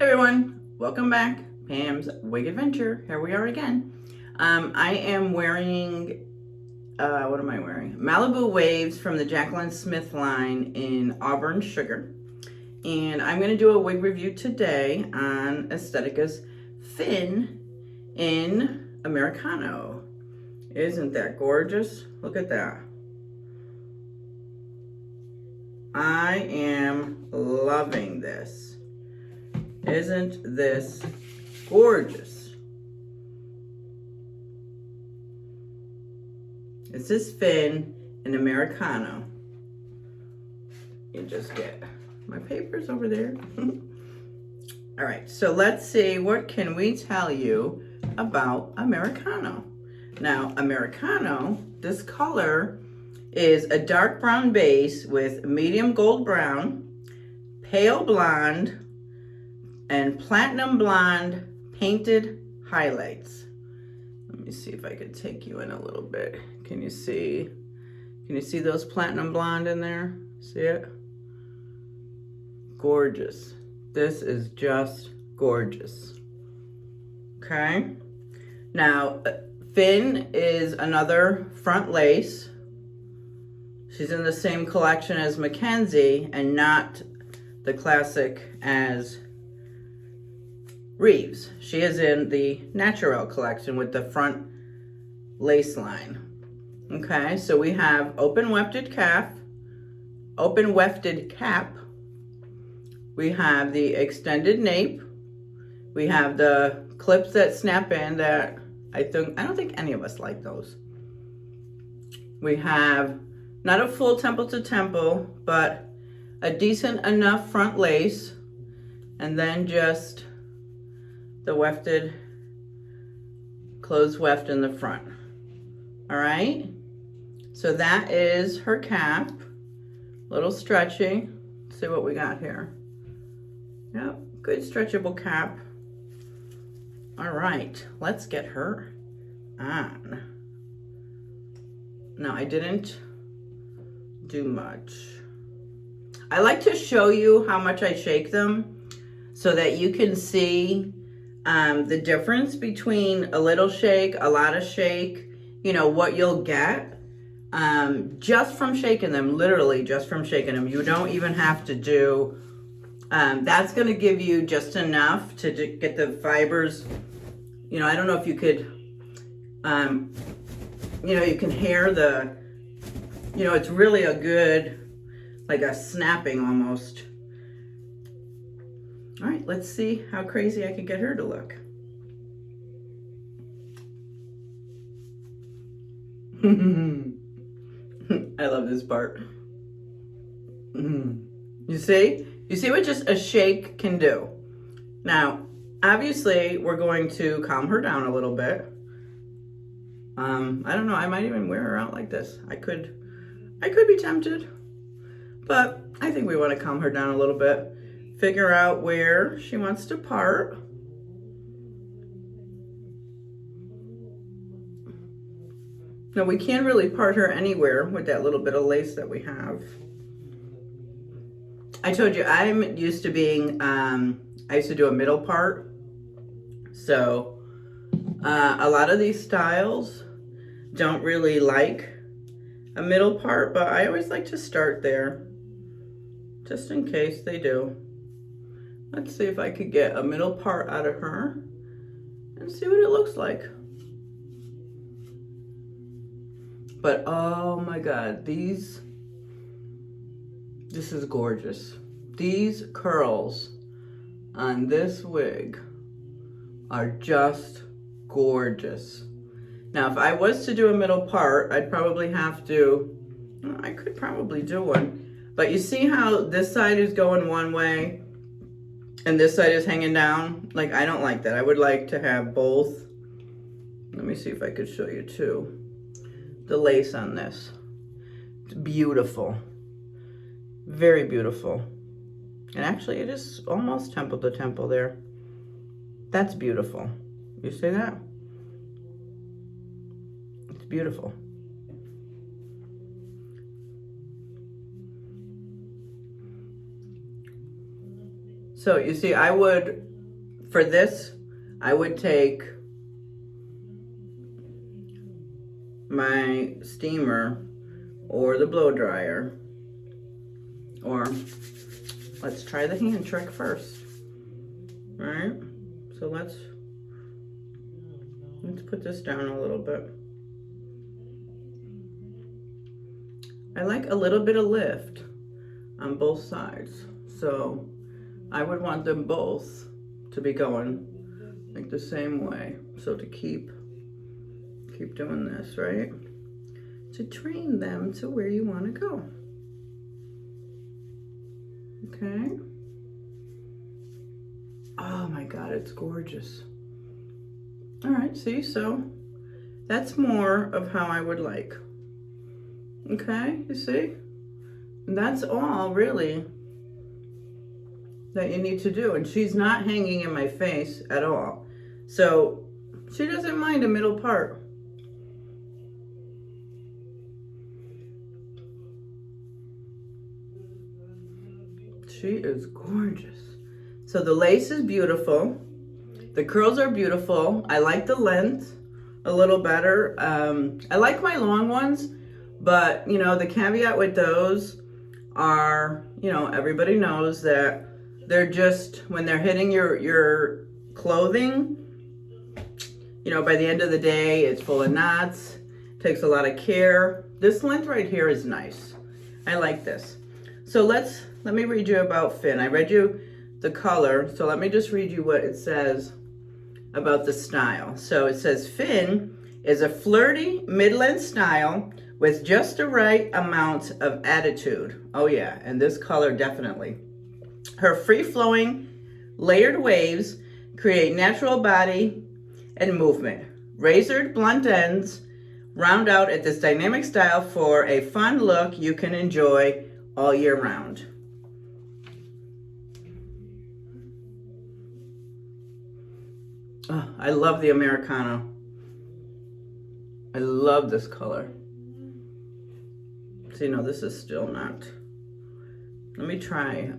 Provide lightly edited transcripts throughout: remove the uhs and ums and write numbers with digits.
Hey everyone, welcome back. Pam's Wig Adventure. Here we are again. I am wearing, what am I wearing? Malibu Waves from the Jaclyn Smith line in Auburn Sugar. And I'm going to do a wig review today on Estetica's Fin in Americano. Isn't that gorgeous? Look at that. I am loving this. Isn't this gorgeous? It's this Fin in Americano. You just get my papers over there. All right, so let's see, what can we tell you about Americano? Now, Americano, this color is a dark brown base with medium gold brown, pale blonde, and platinum blonde painted highlights. Let me see if I could take you in a little bit. Can you see those platinum blonde in there? See it? Gorgeous. This is just gorgeous. Okay. Now, Fin is another front lace. She's in the same collection as Mackenzie and not the classic as Reeves. She is in the Naturalle collection with the front lace line. Okay, so we have open wefted cap. We have the extended nape. We have the clips that snap in that I don't think any of us like those. We have not a full temple to temple, but a decent enough front lace, and then just the wefted, closed weft in the front. All right, so that is her cap. Little stretchy. Let's see what we got here. Yep, good stretchable cap. All right, let's get her on. Now, I didn't do much. I like to show you how much I shake them so that you can see the difference between a little shake, a lot of shake, you know, what you'll get just from shaking them, literally just from shaking them. You don't even have to do, that's gonna give you just enough to get the fibers. You know, I don't know if you could, you know, you can hear the, you know, it's really a good, like a snapping almost. All right, let's see how crazy I can get her to look. I love this part. You see? You see what just a shake can do? Now, obviously, we're going to calm her down a little bit. I don't know, I might even wear her out like this. I could be tempted, but I think we want to calm her down a little bit. Figure out where she wants to part. Now, we can't really part her anywhere with that little bit of lace that we have. I told you, I'm used to being, I used to do a middle part. So, a lot of these styles don't really like a middle part, but I always like to start there, just in case they do. Let's see if I could get a middle part out of her and see what it looks like. But oh my God, this is gorgeous. These curls on this wig are just gorgeous. Now, if I was to do a middle part, I'd probably have to, I could probably do one. But you see how this side is going one way and this side is hanging down? Like, I don't like that. I would like to have both. Let me see if I could show you too. The lace on this. It's beautiful. Very beautiful. And actually, it is almost temple to temple there. That's beautiful. You see that? It's beautiful. So you see, I would, for this, I would take my steamer or the blow dryer, or let's try the hand trick first. All right, so let's put this down a little bit. I like a little bit of lift on both sides, so I would want them both to be going like the same way. So to keep doing this, right? To train them to where you want to go. Okay. Oh my God, it's gorgeous. All right, see, so that's more of how I would like. Okay, you see? And that's all really that you need to do. And she's not hanging in my face at all. So she doesn't mind a middle part. She is gorgeous. So the lace is beautiful. The curls are beautiful. I like the length a little better. I like my long ones, but you know, the caveat with those are, you know, everybody knows that they're just, when they're hitting your clothing, you know, by the end of the day, it's full of knots, takes a lot of care. This length right here is nice. I like this. So let me read you about Finn. I read you the color, so let me just read you what it says about the style. So it says, Finn is a flirty mid-length style with just the right amount of attitude. Oh yeah, and this color definitely. Her free-flowing layered waves create natural body and movement. Razored blunt ends round out at this dynamic style for a fun look you can enjoy all year round. Oh, I love the Americano. I love this color. See, no, this is still not. Let me try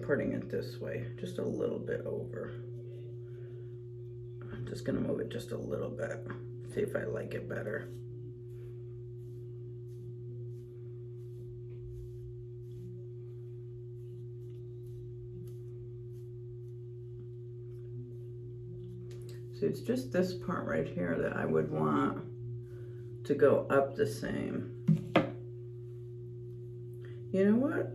putting it this way, just a little bit over. I'm just gonna move it just a little bit, see if I like it better. See, it's just this part right here that I would want to go up the same. You know what?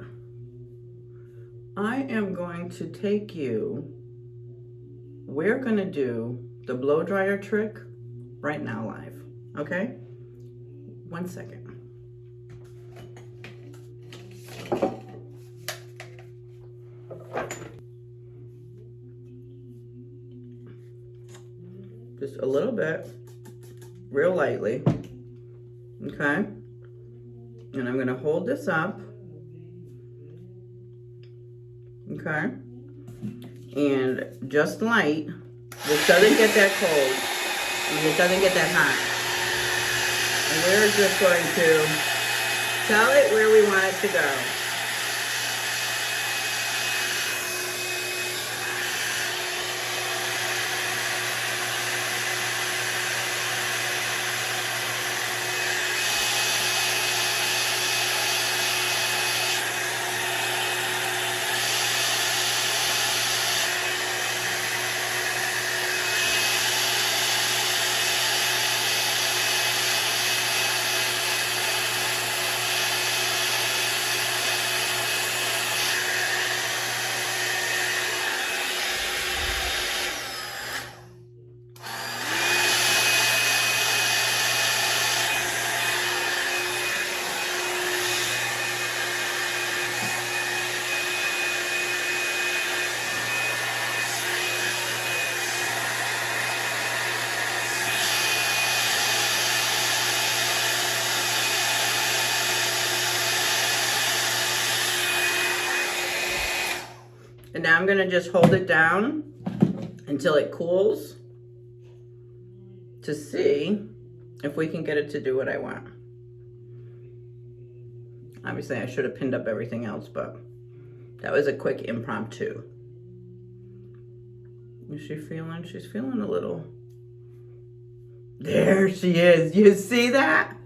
I am going to take you, we're gonna do the blow dryer trick right now live, okay? 1 second. Just a little bit, real lightly, okay? And I'm gonna hold this up, okay? And just light. This doesn't get that cold, and it doesn't get that hot. And we're just going to tell it where we want it to go. And now I'm gonna just hold it down until it cools to see if we can get it to do what I want. Obviously I should have pinned up everything else, but That was a quick impromptu. Is she feeling? She's feeling a little. There she is. You see that?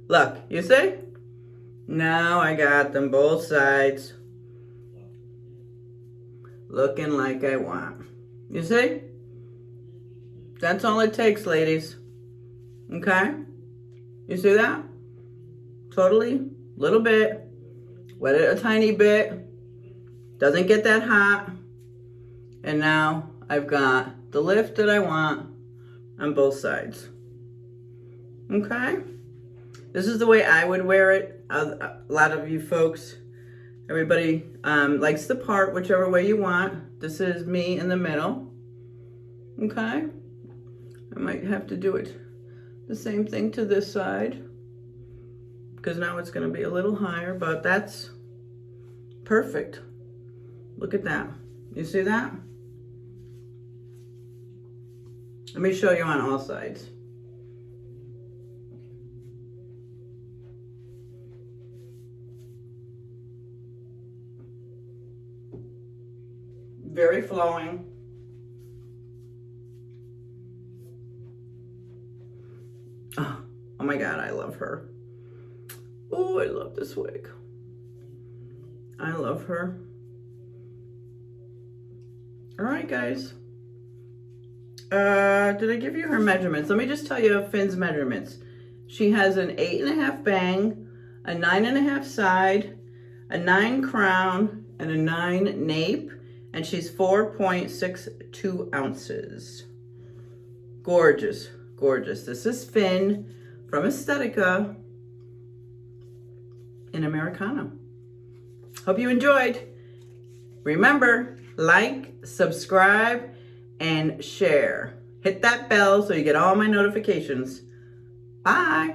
Look, you see? Now I got them both sides looking like I want. You see? That's all it takes, ladies. Okay? You see that? Totally, little bit. Wet it a tiny bit. Doesn't get that hot. And now I've got the lift that I want on both sides. Okay? This is the way I would wear it. A lot of you folks, everybody likes the part whichever way you want. This is me in the middle. Okay? I might have to do it the same thing to this side, because now it's going to be a little higher, but that's perfect. Look at that. You see that? Let me show you on all sides. Very flowing. Oh my God, I love her. Oh, I love this wig. I love her. All right, guys. Did I give you her measurements? Let me just tell you Finn's measurements. She has an 8.5 bang, a 9.5 side, a 9 crown, and a 9 nape, and she's 4.62 ounces. Gorgeous, gorgeous. This is Finn from Estetica in Americano. Hope you enjoyed. Remember, like, subscribe, and share. Hit that bell so you get all my notifications. Bye.